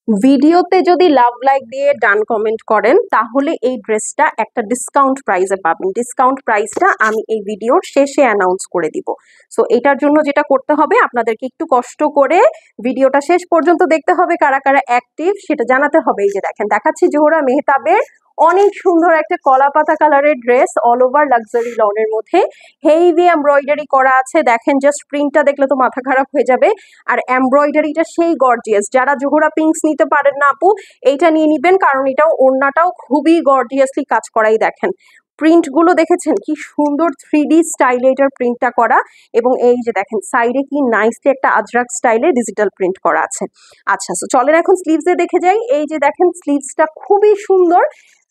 ভিডিওতে যদি love like দিয়ে ডান কমেন্ট করেন তাহলে এই ড্রেসটা একটা ডিসকাউন্ট প্রাইসে পাবেন। ডিসকাউন্ট প্রাইসটা আমি এই ভিডিওর শেষে অ্যানাউন্স করে দিব। সো এটার জন্য যেটা করতে হবে, আপনাদেরকে একটু কষ্ট করে ভিডিওটা শেষ পর্যন্ত দেখতে হবে। কারা কারা অ্যাক্টিভ সেটা জানাতে হবে। এই যে দেখেন, দেখাচ্ছি জোহরা মেহতাবের অনেক সুন্দর একটা কলা পাতা কালারের ড্রেস, অল ওভার লাক্সারি লনের মধ্যে হেভি এমব্রয়ডারি করা আছে। দেখেন, জাস্ট প্রিন্টটা দেখলে তো মাথা খারাপ হয়ে যাবে। আর এমব্রয়ডারিটা সেই গর্জিয়াস। যারা জোহরা পিঙ্কস নিতে পারেন না আপু, এইটা নিয়ে নিবেন, কারণ এটাও ওড়নাটাও খুবই গর্জিয়াসলি কাজ করাই। দেখেন প্রিন্ট গুলো দেখেছেন কি সুন্দর, 3D স্টাইলে এটার প্রিন্টটা করা। এবং এই যে দেখেন সাইডে কি নাইসলি একটা আজরাক স্টাইলে ডিজিটাল প্রিন্ট করা আছে। আচ্ছা, তো চলেন এখন স্লিভসে দেখে যাই। এই যে দেখেন স্লিভসটা খুবই সুন্দর,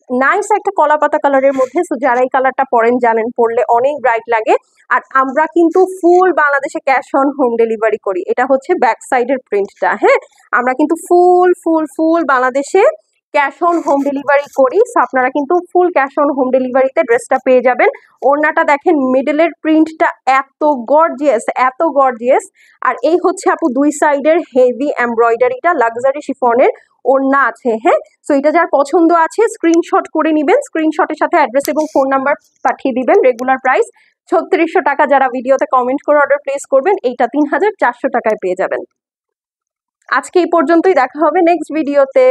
নাইস একটা কলা পাতা কালারের মধ্যে। সো যারা এই কালারটা পরেন জানেন পরলে অনেক ব্রাইট লাগে। আর আমরা কিন্তু ফুল বাংলাদেশে ক্যাশ অন হোম ডেলিভারি করি। এটা হচ্ছে ব্যাক সাইডের প্রিন্টটা। হ্যাঁ, আমরা কিন্তু ফুল ফুল ফুল বাংলাদেশে ক্যাশ অন হোম ডেলিভারি করি। সো আপনারা কিন্তু ফুল ক্যাশ অন হোম ডেলিভারিতে ড্রেসটা পেয়ে যাবেন। ওড়নাটা দেখেন, মিডলের প্রিন্টটা এত গর্জিয়াস, এত গর্জিয়াস। আর এই হচ্ছে আপু দুই সাইডের হেভি এমব্রয়ডারিটা, লাক্সারি শিফনের ওড়না আছে। হ্যাঁ, সো এটা যার পছন্দ আছে স্ক্রিনশট করে নেবেন। স্ক্রিনশটের সাথে অ্যাড্রেস এবং ফোন নাম্বার পাঠিয়ে দিবেন। রেগুলার প্রাইস 3600 টাকা। যারা ভিডিওতে কমেন্ট করে অর্ডার প্লেস করবেন, এইটা 3400 টাকায় পেয়ে যাবেন। আজকে এই পর্যন্তই, দেখা হবে নেক্সট ভিডিওতে।